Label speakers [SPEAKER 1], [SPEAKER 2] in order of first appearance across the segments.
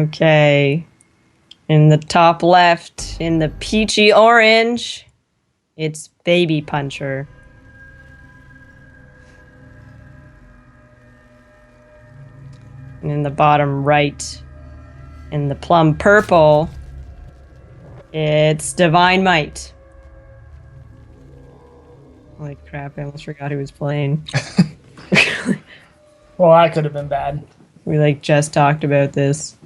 [SPEAKER 1] Okay. In the top left, in the peachy orange, it's BabyPuncher. And in the bottom right, in the plum purple, it's DivineMight. Holy crap, I almost forgot who was playing.
[SPEAKER 2] Well, that could have been bad.
[SPEAKER 1] We just talked about this.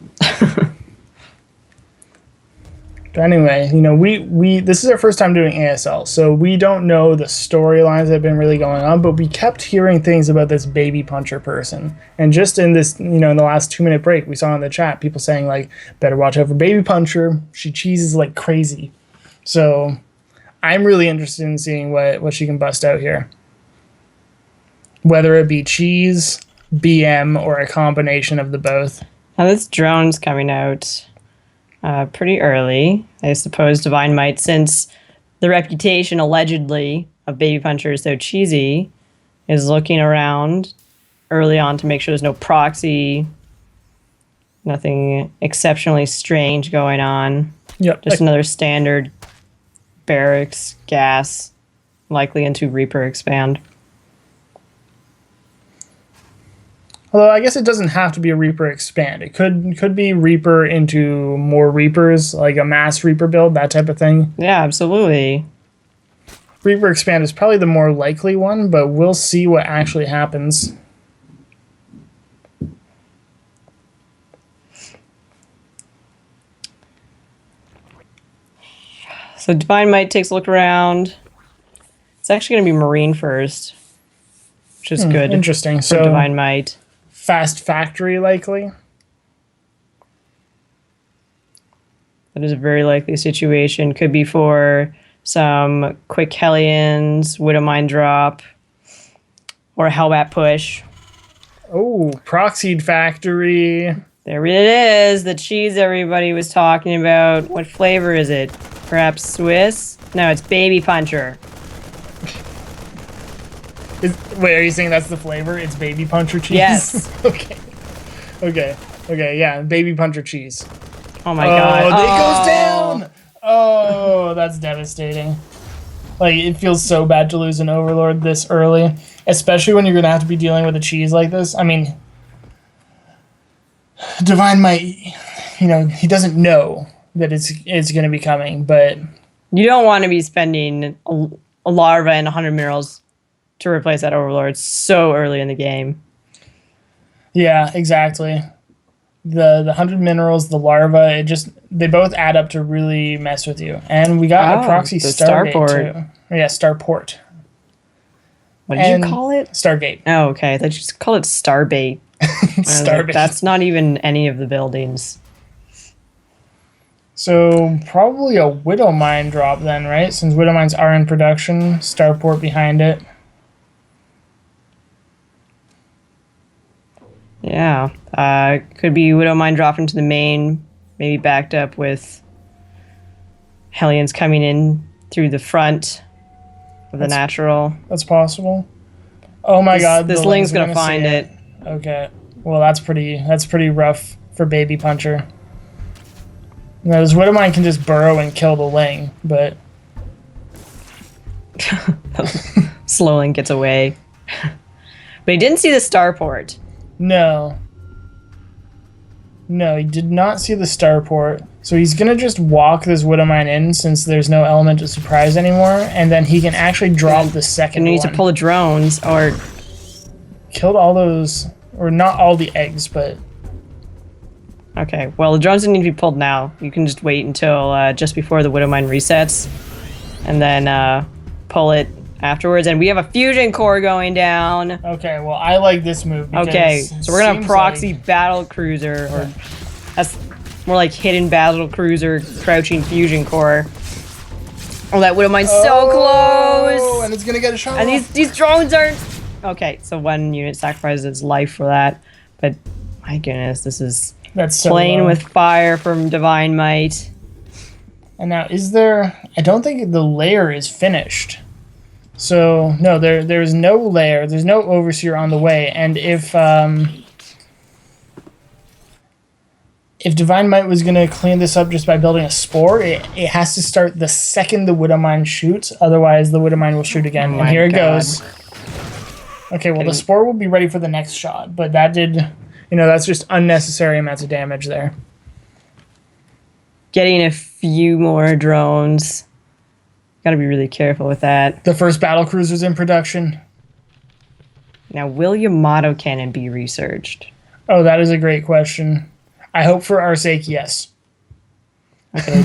[SPEAKER 2] But anyway, we this is our first time doing ASL, so we don't know the storylines that have been really going on, but we kept hearing things about this BabyPuncher person. And just in this, in the last 2-minute break, we saw in the chat people saying better watch out for BabyPuncher. She cheeses like crazy. So I'm really interested in seeing what she can bust out here. Whether it be cheese, BM, or a combination of the both.
[SPEAKER 1] Now this drone's coming out pretty early. I suppose DivineMight, since the reputation allegedly of BabyPuncher is so cheesy, is looking around early on to make sure there's no proxy, nothing exceptionally strange going on.
[SPEAKER 2] Yep.
[SPEAKER 1] Just another standard barracks gas, likely into Reaper expand.
[SPEAKER 2] Although I guess it doesn't have to be a Reaper expand. It could be Reaper into more Reapers, like a mass Reaper build, that type of thing.
[SPEAKER 1] Yeah, absolutely.
[SPEAKER 2] Reaper expand is probably the more likely one, but we'll see what actually happens.
[SPEAKER 1] So DivineMight takes a look around. It's actually going to be Marine first, which is good.
[SPEAKER 2] Interesting.
[SPEAKER 1] So DivineMight.
[SPEAKER 2] Fast factory likely.
[SPEAKER 1] That is a very likely situation. Could be for some quick Hellions, Widowmine drop, or a Hellbat push.
[SPEAKER 2] Oh, proxied factory.
[SPEAKER 1] There it is. The cheese everybody was talking about. What flavor is it? Perhaps Swiss? No, it's BabyPuncher.
[SPEAKER 2] Wait, are you saying that's the flavor? It's BabyPuncher cheese?
[SPEAKER 1] Yes.
[SPEAKER 2] Okay, yeah, BabyPuncher cheese.
[SPEAKER 1] Oh my god.
[SPEAKER 2] It goes down! Oh, that's devastating. It feels so bad to lose an Overlord this early, especially when you're going to have to be dealing with a cheese like this. I mean, DivineMight, he doesn't know that it's going to be coming, but...
[SPEAKER 1] You don't want to be spending a larva and 100 minerals to replace that Overlord so early in the game.
[SPEAKER 2] Yeah, exactly. The 100 minerals, the larva, they both add up to really mess with you. And we got a proxy Stargate too. Yeah, Starport.
[SPEAKER 1] What did you call it?
[SPEAKER 2] Stargate.
[SPEAKER 1] Oh, okay. I thought you just called it Starbait.
[SPEAKER 2] Starbait.
[SPEAKER 1] That's not even any of the buildings.
[SPEAKER 2] So probably a Widowmine drop then, right? Since Widowmines are in production, Starport behind it.
[SPEAKER 1] Yeah. Could be Widowmine dropping to the main, maybe backed up with Hellions coming in through the front of the natural.
[SPEAKER 2] That's possible. Oh my god.
[SPEAKER 1] This Ling's gonna find it.
[SPEAKER 2] Okay. Well, that's pretty rough for BabyPuncher. This Widowmine can just burrow and kill the Ling, but...
[SPEAKER 1] Slow Ling gets away. But he didn't see the starport.
[SPEAKER 2] No, he did not see the starport. So he's going to just walk this Widowmine in since there's no element of surprise anymore, and then he can actually drop the second one.
[SPEAKER 1] You need to pull the drones, or...
[SPEAKER 2] Killed all those, or not all the eggs, but...
[SPEAKER 1] Okay, well, the drones don't need to be pulled now. You can just wait until just before the Widowmine resets, and then pull it afterwards. And we have a fusion core going down.
[SPEAKER 2] Okay, well, I like this move.
[SPEAKER 1] Okay, so we're gonna have proxy battle cruiser, or that's more like hidden battle cruiser, crouching fusion core. Oh, that Widowmine's so close!
[SPEAKER 2] And it's gonna get a shot.
[SPEAKER 1] And these drones aren't. Okay, so one unit sacrifices its life for that, but my goodness, that's so playing low with fire from DivineMight.
[SPEAKER 2] And now, I don't think the layer is finished. So, no, there's no layer. There's no Overseer on the way. And if if DivineMight was going to clean this up just by building a spore, it has to start the second the Widowmine shoots. Otherwise, the Widowmine will shoot again.
[SPEAKER 1] Oh
[SPEAKER 2] and here it
[SPEAKER 1] God.
[SPEAKER 2] goes. Okay, well, the spore will be ready for the next shot. But that did, that's just unnecessary amounts of damage there.
[SPEAKER 1] Getting a few more drones. Got to be really careful with that.
[SPEAKER 2] The first battlecruiser's in production.
[SPEAKER 1] Now, will Yamato cannon be researched?
[SPEAKER 2] Oh, that is a great question. I hope for our sake, yes.
[SPEAKER 1] Okay.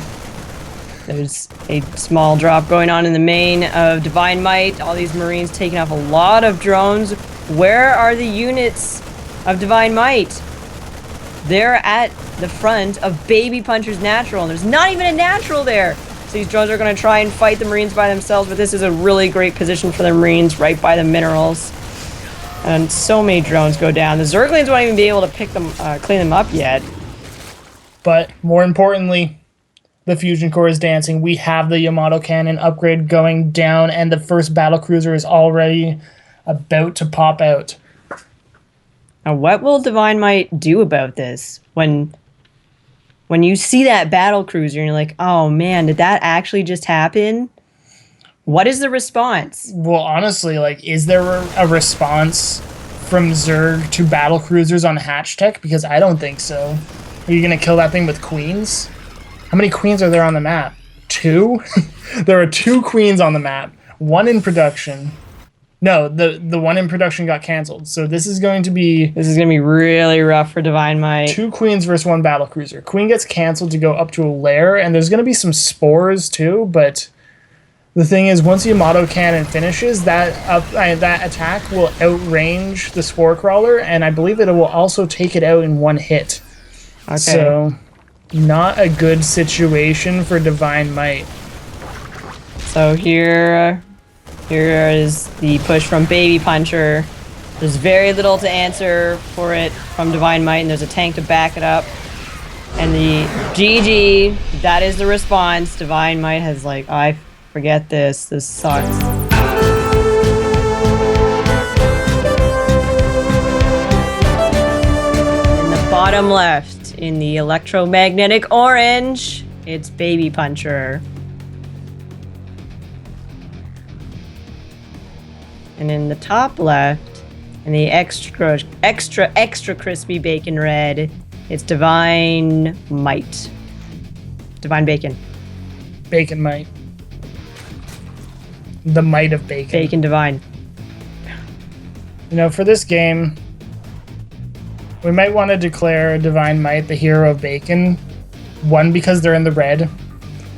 [SPEAKER 1] There's a small drop going on in the main of DivineMight. All these Marines taking off a lot of drones. Where are the units of DivineMight? They're at the front of BabyPuncher's natural, and there's not even a natural there. So these drones are going to try and fight the Marines by themselves, but this is a really great position for the Marines right by the minerals. And so many drones go down. The Zerglings won't even be able to pick them, clean them up yet.
[SPEAKER 2] But more importantly, the fusion core is dancing. We have the Yamato cannon upgrade going down, and the first battlecruiser is already about to pop out.
[SPEAKER 1] Now, what will DivineMight do about this? When you see that battlecruiser and you're like, oh man, did that actually just happen? What is the response?
[SPEAKER 2] Well, honestly, is there a response from Zerg to battlecruisers on hatch tech? Because I don't think so. Are you going to kill that thing with queens? How many queens are there on the map? 2? There are 2 queens on the map. 1 in production. No, the 1 in production got canceled. So this is going to be
[SPEAKER 1] really rough for DivineMight.
[SPEAKER 2] 2 queens versus 1 battlecruiser. Queen gets canceled to go up to a lair, and there's going to be some spores too, but the thing is, once Yamato cannon finishes, that attack will outrange the spore crawler, and I believe it will also take it out in 1 hit.
[SPEAKER 1] Okay.
[SPEAKER 2] So, not a good situation for DivineMight.
[SPEAKER 1] So here is the push from BabyPuncher. There's very little to answer for it from DivineMight, and there's a tank to back it up. And the GG, that is the response. DivineMight has I forget this. This sucks. In the bottom left, in the electromagnetic orange, it's BabyPuncher. And in the top left, in the extra crispy bacon red, it's DivineMight. Divine Bacon.
[SPEAKER 2] Bacon might. The might of bacon.
[SPEAKER 1] Bacon Divine.
[SPEAKER 2] For this game, we might want to declare DivineMight the hero of bacon. 1, because they're in the red,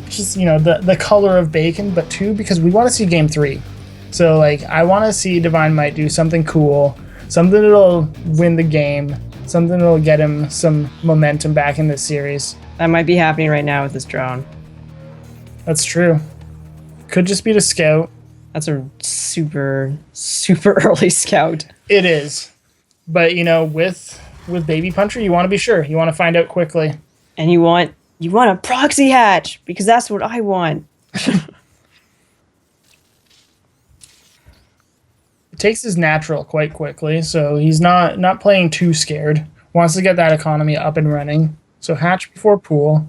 [SPEAKER 2] which is, the color of bacon, but 2, because we want to see game 3. So, I want to see DivineMight do something cool, something that'll win the game, something that'll get him some momentum back in this series.
[SPEAKER 1] That might be happening right now with this drone.
[SPEAKER 2] That's true. Could just be the scout.
[SPEAKER 1] That's a super, super early scout.
[SPEAKER 2] It is. But, with BabyPuncher, you want to be sure. You want to find out quickly.
[SPEAKER 1] And you want a proxy hatch, because that's what I want.
[SPEAKER 2] It takes his natural quite quickly, so he's not playing too scared. Wants to get that economy up and running. So hatch before pool,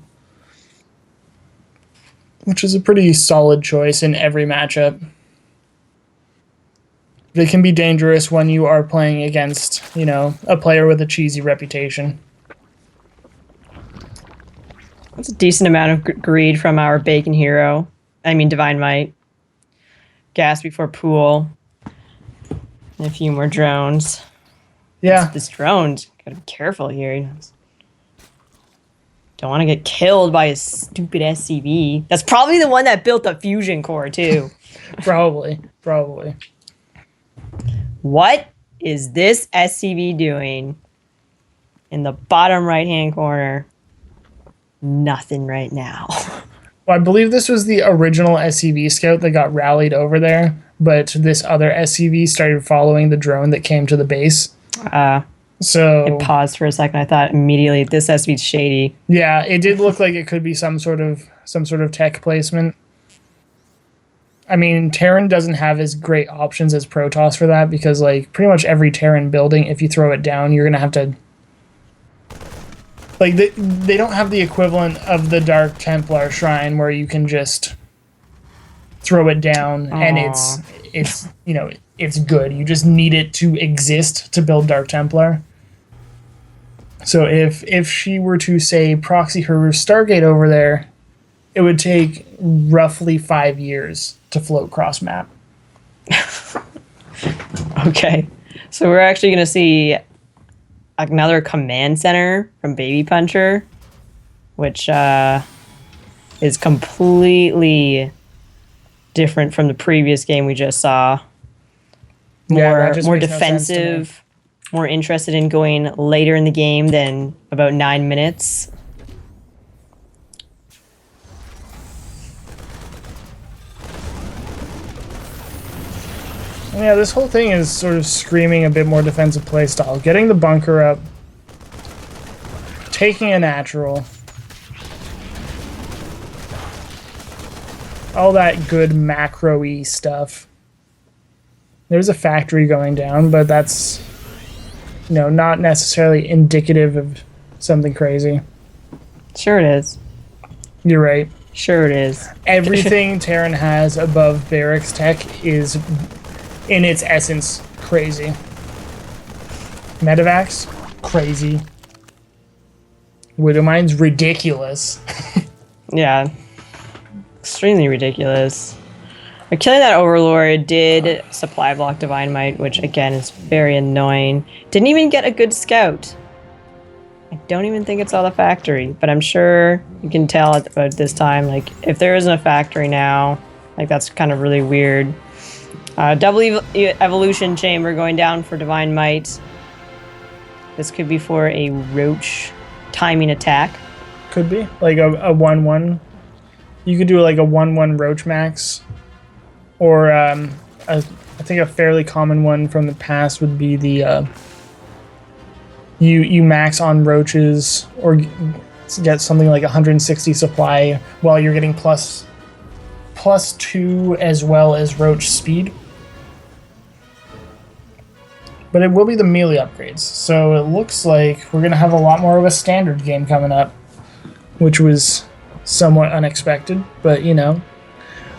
[SPEAKER 2] which is a pretty solid choice in every matchup. They can be dangerous when you are playing against, a player with a cheesy reputation.
[SPEAKER 1] That's a decent amount of greed from our bacon hero. I mean, DivineMight. Gas before pool. And a few more drones.
[SPEAKER 2] Yeah.
[SPEAKER 1] This drone, gotta be careful here. Don't want to get killed by a stupid SCV. That's probably the one that built the fusion core, too.
[SPEAKER 2] Probably.
[SPEAKER 1] What is this SCV doing in the bottom right-hand corner? Nothing right now.
[SPEAKER 2] Well, I believe this was the original SCV scout that got rallied over there, but this other SCV started following the drone that came to the base. So
[SPEAKER 1] it paused for a second. I thought immediately this SCV's shady.
[SPEAKER 2] Yeah, it did look like it could be some sort of tech placement. I mean, Terran doesn't have as great options as Protoss for that, because pretty much every Terran building, if you throw it down, you're gonna have to Like they don't have the equivalent of the Dark Templar shrine where you can just throw it down and it's it's good. You just need it to exist to build Dark Templar. So if she were to say proxy her Stargate over there, it would take roughly 5 years to float cross map.
[SPEAKER 1] Okay, so we're actually going to see another command center from BabyPuncher, which is completely different from the previous game we just saw. More defensive, more interested in going later in the game than about 9 minutes.
[SPEAKER 2] Yeah, this whole thing is sort of screaming a bit more defensive playstyle. Getting the bunker up, taking a natural. All that good macro-y stuff. There's a factory going down, but that's, not necessarily indicative of something crazy.
[SPEAKER 1] Sure it is.
[SPEAKER 2] You're right.
[SPEAKER 1] Sure it is.
[SPEAKER 2] Everything Terran has above barracks tech is, in its essence, crazy. Medivacs? Crazy. Widowmine's ridiculous.
[SPEAKER 1] Yeah. Extremely ridiculous. But killing that Overlord did supply block DivineMight, which again is very annoying. Didn't even get a good scout. I don't even think it's all the factory, but I'm sure you can tell about this time. Like, if there isn't a factory now, like, that's kind of really weird. Double evolution chamber going down for DivineMight. This could be for a roach timing attack.
[SPEAKER 2] Could be. Like a 1-1. You could do like a 1-1 roach max. Or I think a fairly common one from the past would be the you max on roaches or get something like 160 supply while you're getting plus 2 as well as roach speed. But it will be the melee upgrades, so it looks like we're going to have a lot more of a standard game coming up, which was somewhat unexpected, but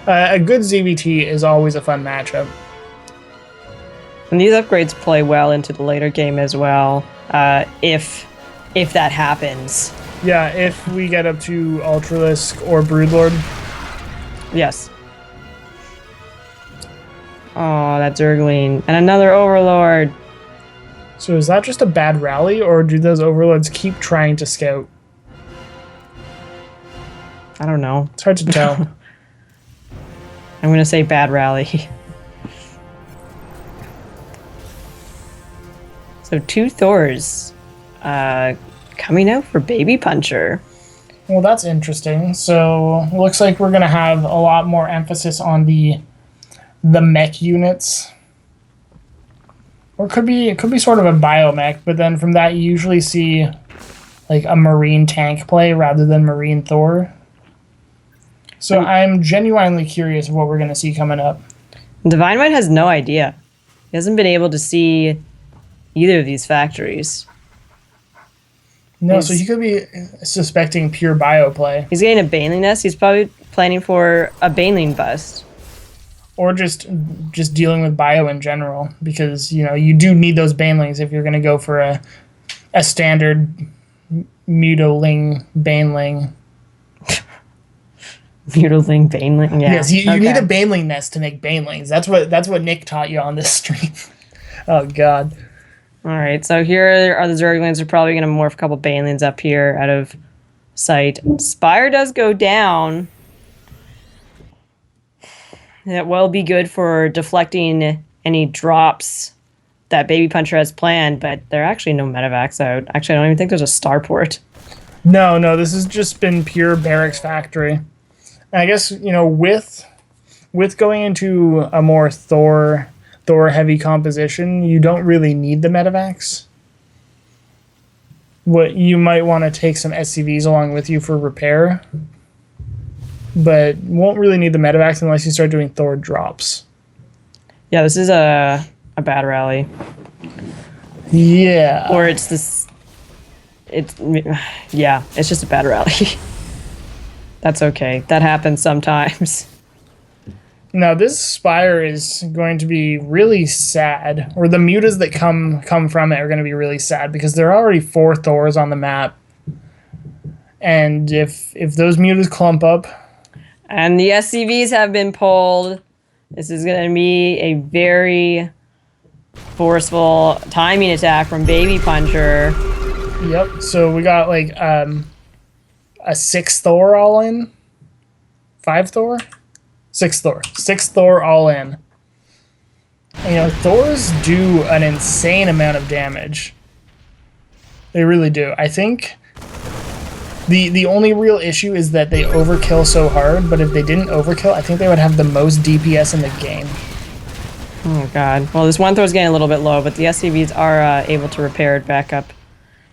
[SPEAKER 2] a good ZVT is always a fun matchup.
[SPEAKER 1] And these upgrades play well into the later game as well, if that happens.
[SPEAKER 2] Yeah, if we get up to Ultralisk or Broodlord.
[SPEAKER 1] Yes. Oh, that Zergling. And another Overlord.
[SPEAKER 2] So is that just a bad rally, or do those Overlords keep trying to scout?
[SPEAKER 1] I don't know.
[SPEAKER 2] It's hard to tell.
[SPEAKER 1] I'm going to say bad rally. So 2 Thors coming out for BabyPuncher.
[SPEAKER 2] Well, that's interesting. So looks like we're going to have a lot more emphasis on the mech units. Or it could be sort of a biomech, but then from that you usually see like a marine tank play rather than marine Thor. So I'm genuinely curious of what we're going to see coming up.
[SPEAKER 1] DivineMight has no idea. He hasn't been able to see either of these factories.
[SPEAKER 2] No, so he could be suspecting pure bio play.
[SPEAKER 1] He's getting a Baneling nest. He's probably planning for a Baneling bust.
[SPEAKER 2] Or just dealing with bio in general, because you do need those Banelings if you're going to go for a standard Mutoling Baneling.
[SPEAKER 1] Mutoling Baneling, yeah.
[SPEAKER 2] Yes, you need a Baneling nest to make Banelings. That's what Nick taught you on this stream. Oh God.
[SPEAKER 1] All right, so here are the Zerglings. They're probably going to morph a couple Banelings up here out of sight. Spire does go down. That will be good for deflecting any drops that BabyPuncher has planned, but there are actually no medevacs out. Actually, I don't even think there's a starport.
[SPEAKER 2] No, this has just been pure barracks factory. And I guess, with going into a more Thor heavy composition, you don't really need the medevacs. What you might want to take some SCVs along with you for repair, but won't really need the medevacs unless you start doing Thor drops.
[SPEAKER 1] Yeah, this is a bad rally.
[SPEAKER 2] Yeah.
[SPEAKER 1] Or it's this. it's yeah, it's just a bad rally. That's okay. That happens sometimes.
[SPEAKER 2] Now this Spire is going to be really sad, or the mutas that come from it are going to be really sad because there are already 4 Thors on the map, and if those mutas clump up,
[SPEAKER 1] and the SCVs have been pulled, this is going to be a very forceful timing attack from BabyPuncher.
[SPEAKER 2] Yep. So we got like a 6 Thor all in, 5 Thor. 6 Thor. 6 Thor all in. And, you know, Thors do an insane amount of damage. They really do. I think the only real issue is that they overkill so hard, but if they didn't overkill, I think they would have the most DPS in the game.
[SPEAKER 1] Oh, God. Well, this one Thor's getting a little bit low, but the SCVs are able to repair it back up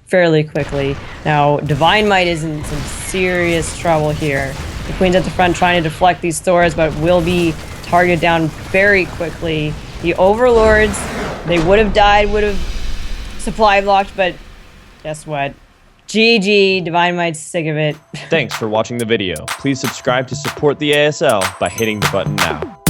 [SPEAKER 1] fairly quickly. Now, DivineMight is in some serious trouble here. The Queen's at the front trying to deflect these Thors, but will be targeted down very quickly. The Overlords, they would have died, would have supply blocked, but guess what? GG, DivineMight's sick of it.
[SPEAKER 3] Thanks for watching the video. Please subscribe to support the ASL by hitting the button now.